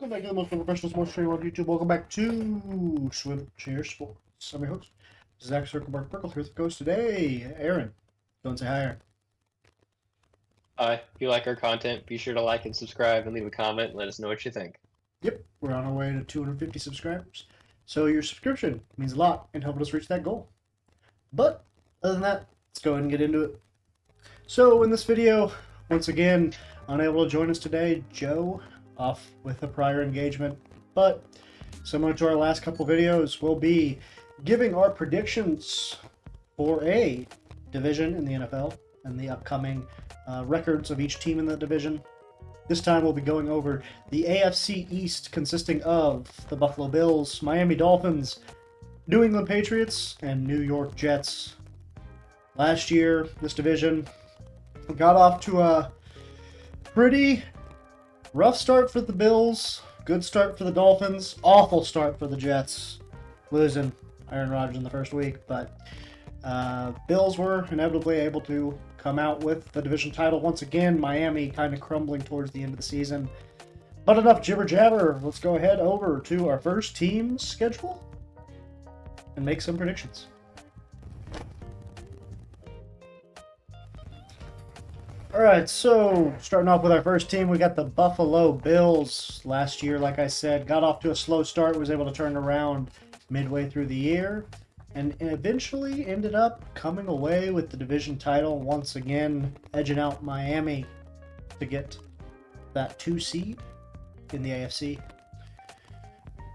Welcome back to the most professional sports channel on YouTube. Welcome back to Swim Chair Sports. I'm your host, Zach Circlebark Burkle, here with the host today, Aaron. Go and say hi, Aaron. Hi, if you like our content, be sure to like and subscribe and leave a comment and let us know what you think. Yep, we're on our way to 250 subscribers. So your subscription means a lot in helping us reach that goal. But other than that, let's go ahead and get into it. So in this video, once again, unable to join us today, Joe, off with a prior engagement. But similar to our last couple videos, we'll be giving our predictions for a division in the NFL and the upcoming records of each team in the division. This time we'll be going over the AFC East, consisting of the Buffalo Bills, Miami Dolphins, New England Patriots, and New York Jets. Last year, this division got off to a pretty rough start for the Bills, good start for the Dolphins, awful start for the Jets, losing Aaron Rodgers in the first week, but Bills were inevitably able to come out with the division title once again. Miami kind of crumbling towards the end of the season. But enough jibber jabber. Let's go ahead over to our first team schedule and make some predictions. Alright, so starting off with our first team, we got the Buffalo Bills. Last year, like I said, got off to a slow start, was able to turn around midway through the year, and eventually ended up coming away with the division title, once again edging out Miami to get that 2 seed in the AFC.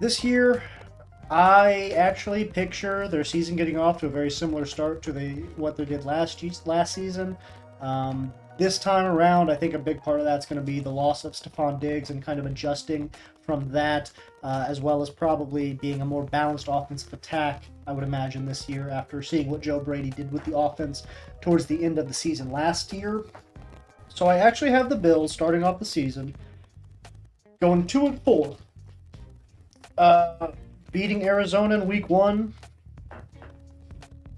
This year, I actually picture their season getting off to a very similar start to what they did last season. This time around, I think a big part of that's going to be the loss of Stephon Diggs and kind of adjusting from that, as well as probably being a more balanced offensive attack, I would imagine, this year after seeing what Joe Brady did with the offense towards the end of the season last year. So I actually have the Bills starting off the season going 2-4, beating Arizona in Week 1,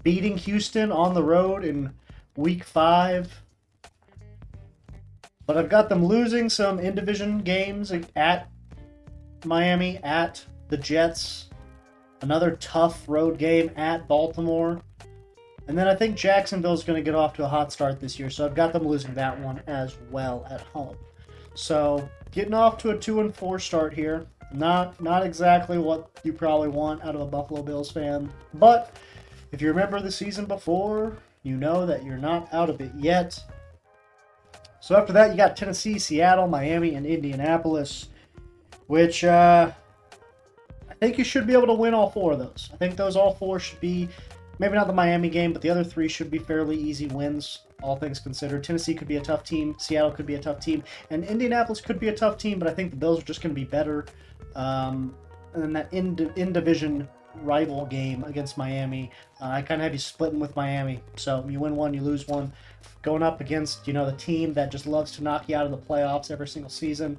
beating Houston on the road in Week 5. But I've got them losing some in-division games at Miami, at the Jets, another tough road game at Baltimore, and then I think Jacksonville's going to get off to a hot start this year, so I've got them losing that one as well at home. So getting off to a 2-4 start here. Not exactly what you probably want out of a Buffalo Bills fan, but if you remember the season before, you know that you're not out of it yet. So after that, you got Tennessee, Seattle, Miami, and Indianapolis, which I think you should be able to win all 4 of those. I think those all 4 should be, maybe not the Miami game, but the other 3 should be fairly easy wins, all things considered. Tennessee could be a tough team, Seattle could be a tough team, and Indianapolis could be a tough team, but I think the Bills are just going to be better. And then that in-division rival game against Miami, I kind of have you splitting with Miami. So you win 1, you lose 1. Going up against, the team that just loves to knock you out of the playoffs every single season.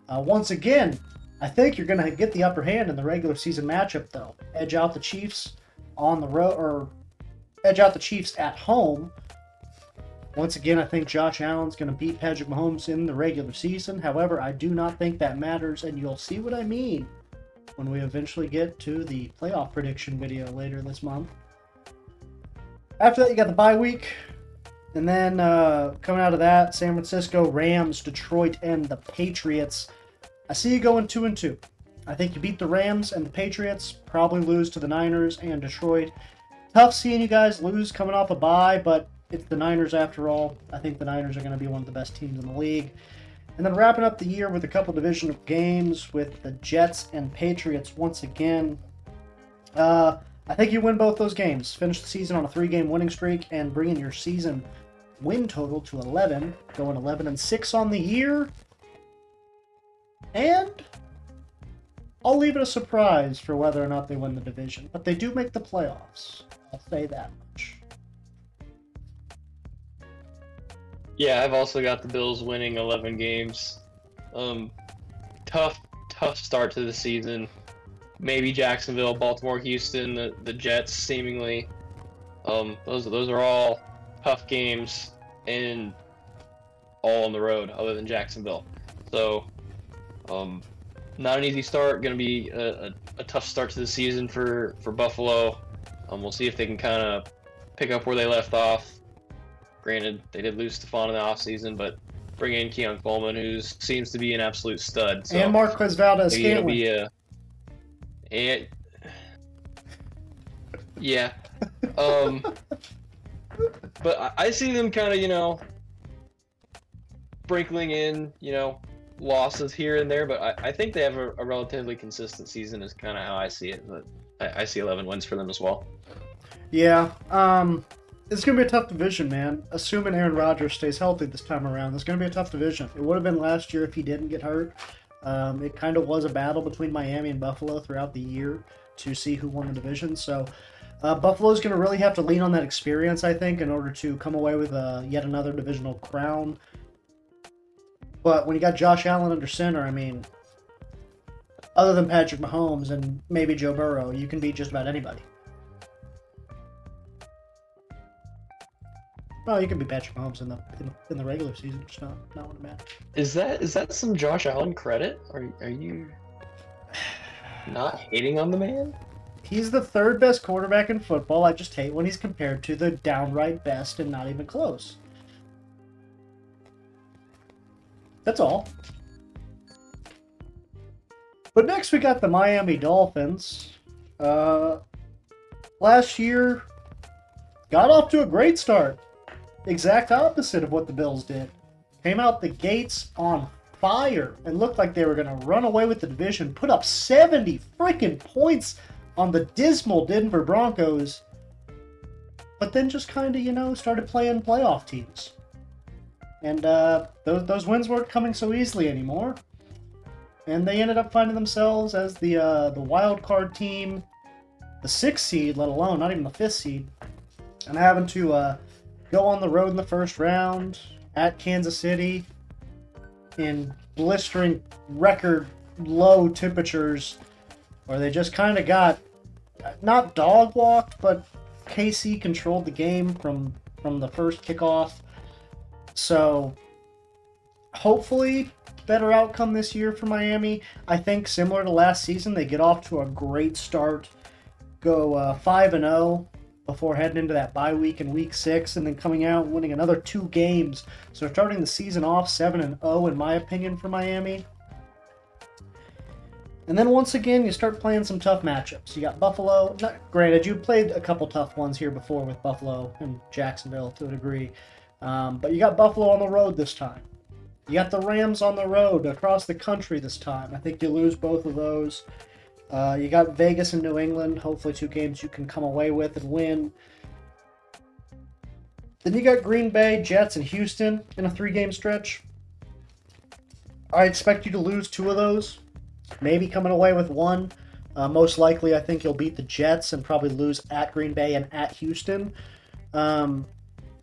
Once again, I think you're going to get the upper hand in the regular season matchup, though. Edge out the Chiefs on the road, or edge out the Chiefs at home. Once again, I think Josh Allen's going to beat Patrick Mahomes in the regular season. However, I do not think that matters, and you'll see what I mean when we eventually get to the playoff prediction video later this month. After that, you got the bye week. And then coming out of that, San Francisco, Rams, Detroit, and the Patriots. I see you going 2-2. I think you beat the Rams and the Patriots, probably lose to the Niners and Detroit. Tough seeing you guys lose coming off a bye, but it's the Niners after all. I think the Niners are going to be one of the best teams in the league. And then wrapping up the year with a couple divisional games with the Jets and Patriots once again. I think you win both those games. Finish the season on a 3-game winning streak and bring in your season win total to 11, going 11-6 on the year. And I'll leave it a surprise for whether or not they win the division, but they do make the playoffs. I'll say that much. Yeah, I've also got the Bills winning 11 games. Tough start to the season. Maybe Jacksonville, Baltimore, Houston, the Jets, seemingly. Those are all tough games, and all on the road, other than Jacksonville. So, not an easy start. Going to be a tough start to the season for Buffalo. We'll see if they can kind of pick up where they left off. Granted, they did lose Stephon in the offseason, but bring in Keon Coleman, who seems to be an absolute stud. So and Marquez Valdez-Scantling. Yeah. But I see them kind of, sprinkling in, losses here and there, but I think they have a relatively consistent season is kind of how I see it. But I see 11 wins for them as well. Yeah. It's going to be a tough division, man. Assuming Aaron Rodgers stays healthy this time around, it's going to be a tough division. It would have been last year if he didn't get hurt. It kind of was a battle between Miami and Buffalo throughout the year to see who won the division. So Buffalo's going to really have to lean on that experience, I think, in order to come away with yet another divisional crown. But when you got Josh Allen under center, I mean, other than Patrick Mahomes and maybe Joe Burrow, you can beat just about anybody. Well, you can beat Patrick Mahomes in the regular season, just not when it matters. Is that some Josh Allen credit? Are you not hating on the man? He's the third best quarterback in football. I just hate when he's compared to the downright best and not even close. That's all. But next we got the Miami Dolphins. Last year, got off to a great start. Exact opposite of what the Bills did. Came out the gates on fire and looked like they were going to run away with the division. Put up 70 freaking points on the dismal Denver Broncos. But then just kind of, started playing playoff teams. And those wins weren't coming so easily anymore. And they ended up finding themselves as the wild card team, the 6th seed, let alone not even the 5th seed, and having to go on the road in the first round at Kansas City in blistering record low temperatures, where they just kind of got not dog walked, but KC controlled the game from the first kickoff. So hopefully better outcome this year for Miami. I think similar to last season, they get off to a great start, go 5-0 before heading into that bye week in week 6, and then coming out and winning another 2 games. So starting the season off 7-0 in my opinion for Miami. And then once again, you start playing some tough matchups. You got Buffalo. Granted, you played a couple tough ones here before with Buffalo and Jacksonville to a degree. But you got Buffalo on the road this time. You got the Rams on the road across the country this time. I think you lose both of those. You got Vegas and New England. Hopefully 2 games you can come away with and win. Then you got Green Bay, Jets, and Houston in a 3-game stretch. I expect you to lose 2 of those. Maybe coming away with 1. Most likely, I think you'll beat the Jets and probably lose at Green Bay and at Houston. And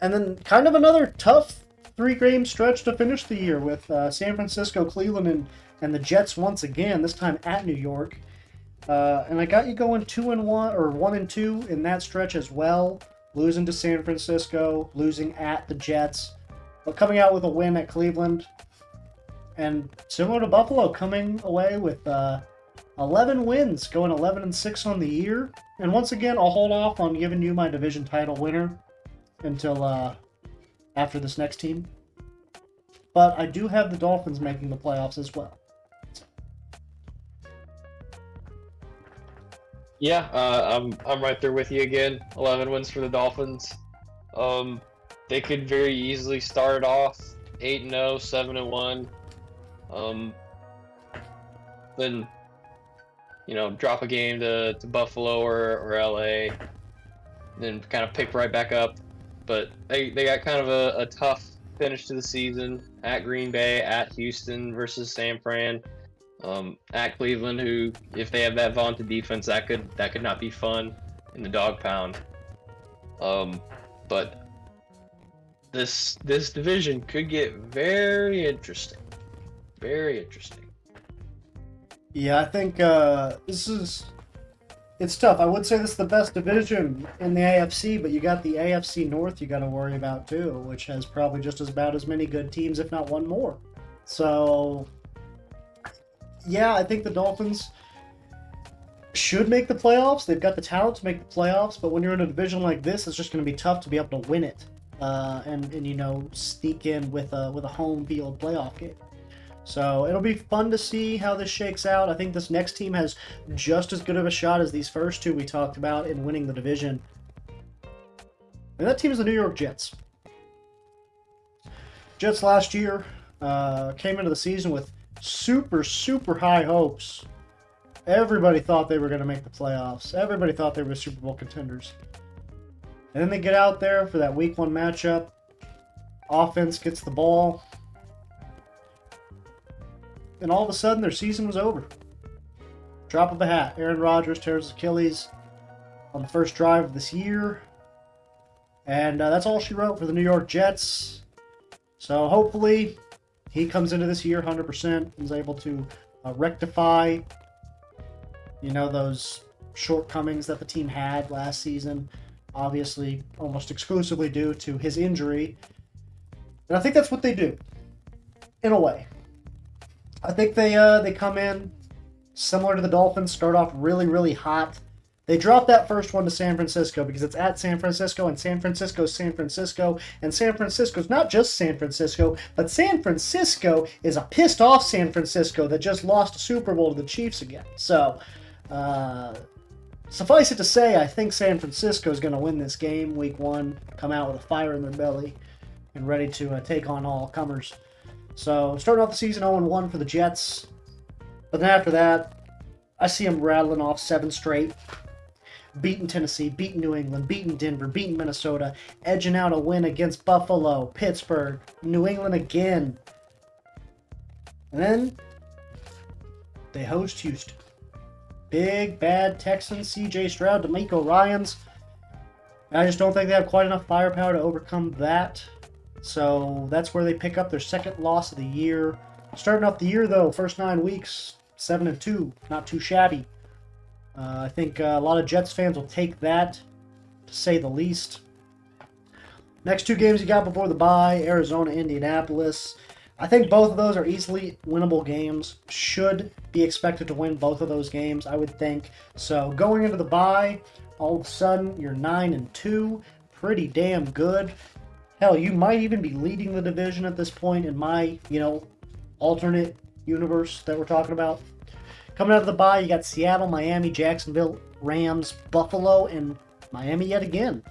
then kind of another tough 3-game stretch to finish the year with San Francisco, Cleveland, and the Jets once again, this time at New York. And I got you going 2-1 or 1-2 in that stretch as well. Losing to San Francisco, losing at the Jets, but coming out with a win at Cleveland. And similar to Buffalo, coming away with 11 wins, going 11-6 on the year. And once again, I'll hold off on giving you my division title winner until after this next team. But I do have the Dolphins making the playoffs as well. Yeah, I'm right there with you again. 11 wins for the Dolphins. They could very easily start off 8-0, 7-1. Then, drop a game to Buffalo or LA, then kind of pick right back up. But they got kind of a tough finish to the season at Green Bay, at Houston versus San Fran, at Cleveland, who, if they have that vaunted defense, that could not be fun in the dog pound. But this division could get very interesting. Very interesting. Yeah, I think it's tough. I would say this is the best division in the AFC, but you got the AFC North you got to worry about too, which has probably just about as many good teams, if not one more. So Yeah, I think the Dolphins should make the playoffs. They've got the talent to make the playoffs, but when you're in a division like this, it's just going to be tough to be able to win it, and you know, sneak in with a home field playoff game. So it'll be fun to see how this shakes out. I think this next team has just as good of a shot as these first two we talked about in winning the division. And that team is the New York Jets. Jets last year came into the season with super, super high hopes. Everybody thought they were going to make the playoffs. Everybody thought they were Super Bowl contenders. And then they get out there for that Week 1 matchup. Offense gets the ball. And all of a sudden, their season was over. Drop of a hat. Aaron Rodgers tears his Achilles on the first drive of this year. And that's all she wrote for the New York Jets. So hopefully, he comes into this year 100% and is able to rectify, you know, those shortcomings that the team had last season. Obviously, almost exclusively due to his injury. And I think that's what they do, in a way. I think they come in similar to the Dolphins, start off really, really hot. They dropped that first one to San Francisco because it's at San Francisco, and San Francisco's San Francisco, and San Francisco's not just San Francisco, but San Francisco is a pissed off San Francisco that just lost a Super Bowl to the Chiefs again. So, suffice it to say, I think San Francisco is going to win this game, Week 1, come out with a fire in their belly and ready to take on all comers. So, starting off the season 0-1 for the Jets. But then after that, I see them rattling off 7 straight. Beating Tennessee, beating New England, beating Denver, beating Minnesota, edging out a win against Buffalo, Pittsburgh, New England again. And then they host Houston. Big, bad Texans, C.J. Stroud, D'Amico Ryans. I just don't think they have quite enough firepower to overcome that. So that's where they pick up their second loss of the year. Starting off the year, though, first 9 weeks, 7-2, not too shabby. I think a lot of Jets fans will take that, to say the least. Next 2 games you got before the bye, Arizona, Indianapolis. I think both of those are easily winnable games. Should be expected to win both of those games, I would think. So going into the bye, all of a sudden you're 9-2, pretty damn good. Hell, you might even be leading the division at this point in my, you know, alternate universe that we're talking about. Coming out of the bye, you got Seattle, Miami, Jacksonville, Rams, Buffalo, and Miami yet again.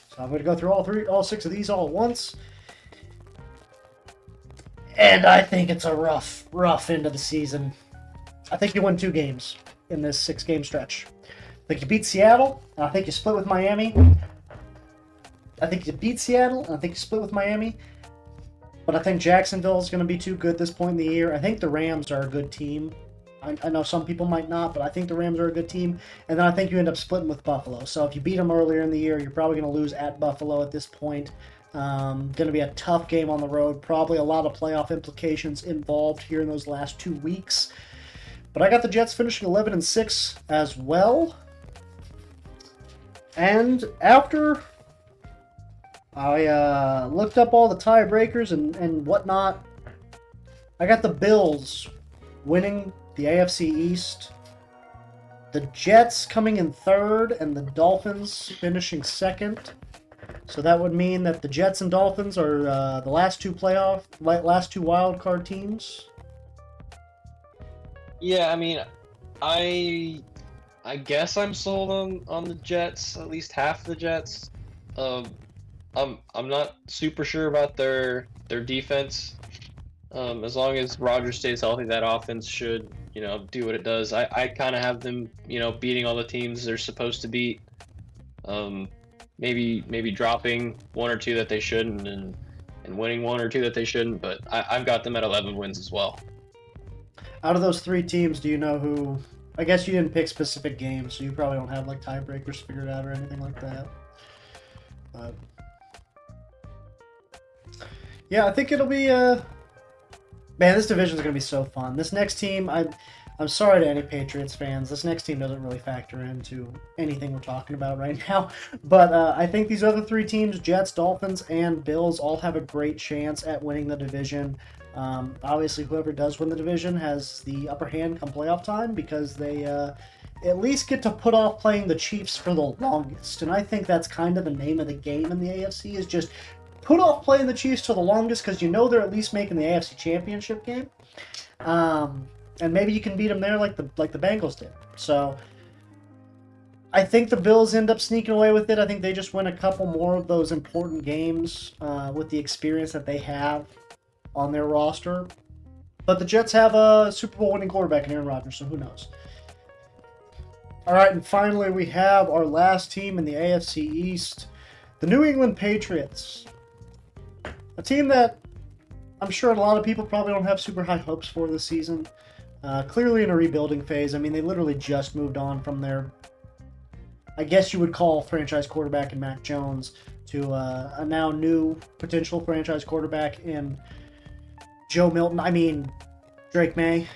So I'm going to go through all 6 of these all at once. And I think it's a rough end of the season. I think you win 2 games in this 6-game stretch. I think you beat Seattle, and I think you split with Miami. I think you beat Seattle, and I think you split with Miami. But I think Jacksonville is going to be too good this point in the year. I think the Rams are a good team. I know some people might not, but I think the Rams are a good team. And then I think you end up splitting with Buffalo. So if you beat them earlier in the year, you're probably going to lose at Buffalo at this point. Going to be a tough game on the road. Probably a lot of playoff implications involved here in those last 2 weeks. But I got the Jets finishing 11-6 as well. And after I looked up all the tiebreakers and whatnot, I got the Bills winning the AFC East, the Jets coming in 3rd, and the Dolphins finishing 2nd. So that would mean that the Jets and Dolphins are the last two wild card teams. Yeah, I mean, I guess I'm sold on the Jets, at least half the Jets. I'm not super sure about their defense. As long as Rodgers stays healthy, that offense should, you know, do what it does. I kind of have them, you know, beating all the teams they're supposed to beat. Maybe dropping 1 or 2 that they shouldn't, and winning 1 or 2 that they shouldn't. But I've got them at 11 wins as well. Out of those 3 teams, do you know who? I guess you didn't pick specific games, so you probably don't have like tiebreakers figured out or anything like that. But yeah, I think it'll be man, this division is going to be so fun. This next team, I'm sorry to any Patriots fans. This next team doesn't really factor into anything we're talking about right now. But I think these other 3 teams, Jets, Dolphins, and Bills, all have a great chance at winning the division. Obviously, whoever does win the division has the upper hand come playoff time because they at least get to put off playing the Chiefs for the longest. And I think that's kind of the name of the game in the AFC is just put off playing the Chiefs to the longest because you know they're at least making the AFC Championship game. And maybe you can beat them there like the Bengals did. So I think the Bills end up sneaking away with it. I think they just win a couple more of those important games with the experience that they have on their roster. But the Jets have a Super Bowl winning quarterback in Aaron Rodgers, so who knows? All right, and finally we have our last team in the AFC East, the New England Patriots. A team that I'm sure a lot of people probably don't have super high hopes for this season. Clearly in a rebuilding phase. I mean, they literally just moved on from their, I guess you would call, franchise quarterback in Mac Jones to a now new potential franchise quarterback in Joe Milton. I mean, Drake May.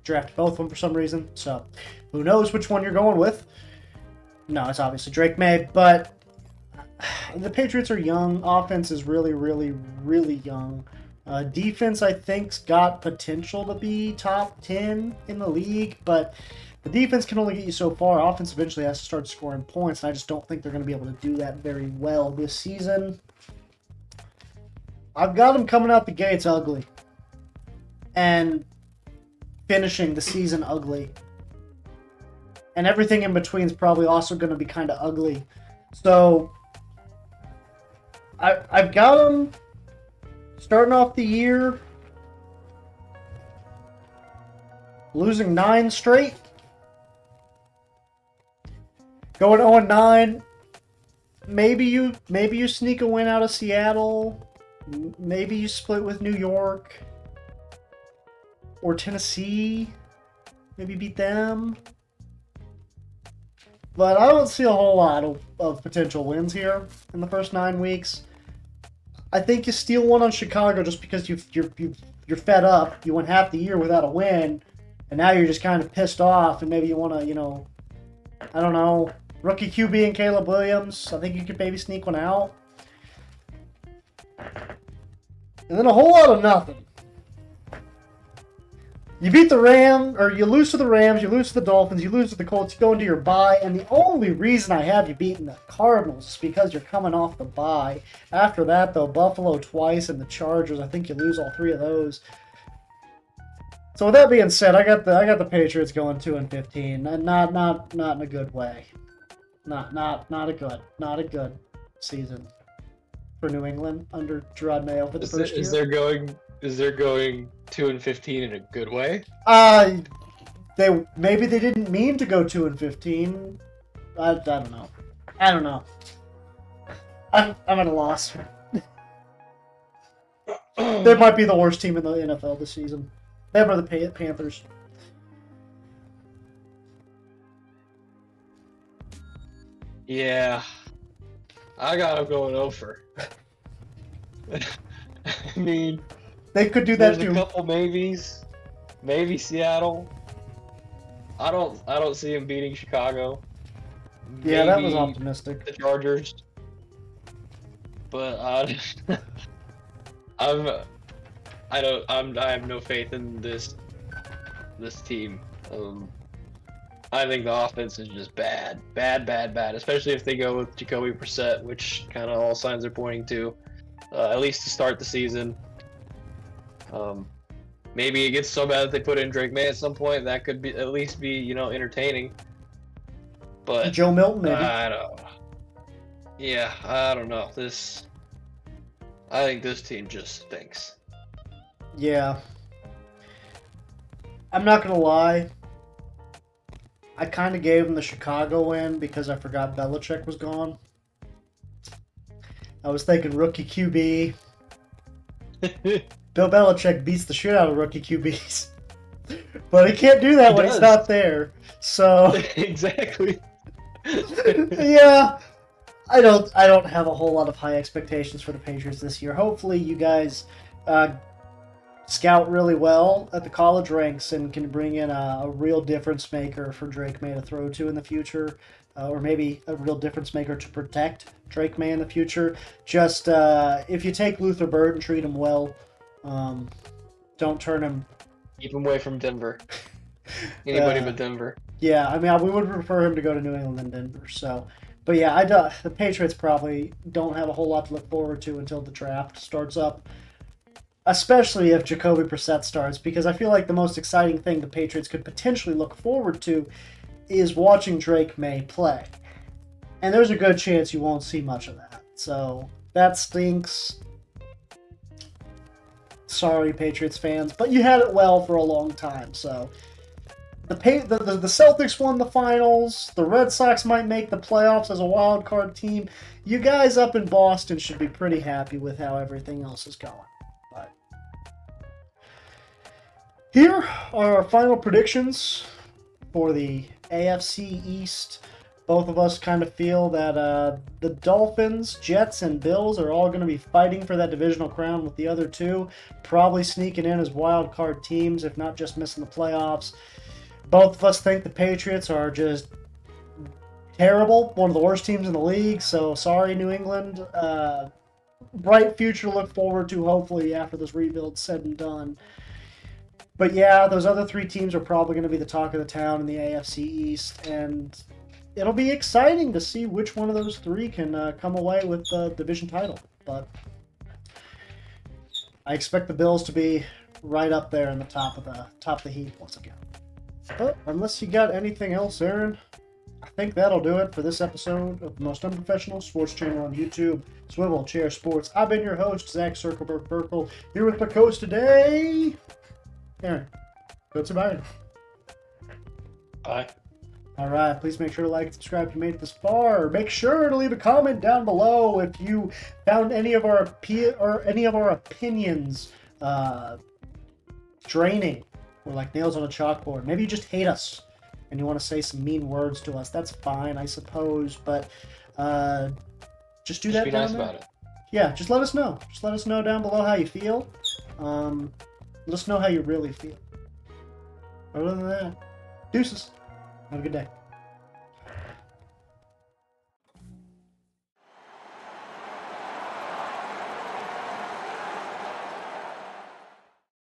Drafted both of them for some reason, so who knows which one you're going with. No, it's obviously Drake May, but the Patriots are young. Offense is really, really, really young. Defense, I think, got potential to be top 10 in the league, but the defense can only get you so far. Offense eventually has to start scoring points, and I just don't think they're going to be able to do that very well this season. I've got them coming out the gates ugly and finishing the season ugly. And everything in between is probably also going to be kind of ugly. So I've got them starting off the year losing 9 straight. Going 0-9. Maybe you sneak a win out of Seattle. Maybe you split with New York or Tennessee. Maybe beat them. But I don't see a whole lot of potential wins here in the first 9 weeks. I think you steal one on Chicago just because you're fed up. You went half the year without a win, and now you're just kind of pissed off, and maybe you want to, I don't know, rookie QB and Caleb Williams. I think you could maybe sneak one out. And then a whole lot of nothing. You beat the Rams, or you lose to the Rams, you lose to the Dolphins, you lose to the Colts, you go into your bye, and the only reason I have you beating the Cardinals is because you're coming off the bye. After that, though, Buffalo twice and the Chargers, I think you lose all 3 of those. So with that being said, I got the Patriots going 2-15, and not in a good way. Not a good season for New England under Gerard Mayo for the first year. Is there going 2-15 in a good way? Maybe they didn't mean to go 2-15. I don't know. I'm at a loss. They might be the worst team in the NFL this season. Them or the Panthers. Yeah, I got them going over. I mean, they could do that too. There's a couple maybes. Maybe Seattle. I don't see him beating Chicago. Yeah, that was optimistic. The Chargers. But I have no faith in this team. I think the offense is just bad, especially if they go with Jacoby Brissett, which kind of all signs are pointing to, at least to start the season. Maybe it gets so bad that they put in Drake May at some point. That could be at least be entertaining. But Joe Milton, maybe. I don't know. I think this team just stinks. Yeah. I'm not gonna lie. I kind of gave him the Chicago win because I forgot Belichick was gone. I was thinking rookie QB. Bill Belichick beats the shit out of rookie QBs. But he can't do that when he's not there. So exactly. Yeah. I don't have a whole lot of high expectations for the Patriots this year. Hopefully you guys scout really well at the college ranks and can bring in a real difference maker for Drake May to throw to in the future, or maybe a real difference maker to protect Drake May in the future. Just if you take Luther Bird and treat him well, Don't turn him. Keep him away from Denver. Anybody but Denver. Yeah, I mean, we would prefer him to go to New England than Denver. So, but yeah, the Patriots probably don't have a whole lot to look forward to until the draft starts up. Especially if Jacoby Brissett starts, because I feel like the most exciting thing the Patriots could potentially look forward to is watching Drake May play. And there's a good chance you won't see much of that. So that stinks. Sorry, Patriots fans, but you had it well for a long time. So the Celtics won the finals. The Red Sox might make the playoffs as a wild card team. You guys up in Boston should be pretty happy with how everything else is going. But here are our final predictions for the AFC East. Both of us kind of feel that the Dolphins, Jets, and Bills are all going to be fighting for that divisional crown, with the other two probably sneaking in as wild card teams, if not just missing the playoffs. Both of us think the Patriots are just terrible, one of the worst teams in the league, so sorry, New England. Bright future to look forward to, hopefully, after this rebuild's said and done. But yeah, those other three teams are probably going to be the talk of the town in the AFC East, and it'll be exciting to see which one of those three can come away with the division title. But I expect the Bills to be right up there in the top of the heap once again. But unless you got anything else, Aaron, I think that'll do it for this episode of the most unprofessional sports channel on YouTube, Swivel Chair Sports. I've been your host, Zach Circleberg Burkle, here with my co-host today, Aaron. Goodbye. Bye. All right, please make sure to like and subscribe if you made it this far. Make sure to leave a comment down below if you found any of our opinions draining or like nails on a chalkboard. Maybe you just hate us and you want to say some mean words to us. That's fine, I suppose, but just do that. Be nice about it. Yeah, just let us know. Just let us know down below how you feel. Let us know how you really feel. Other than that, deuces. Have a good day.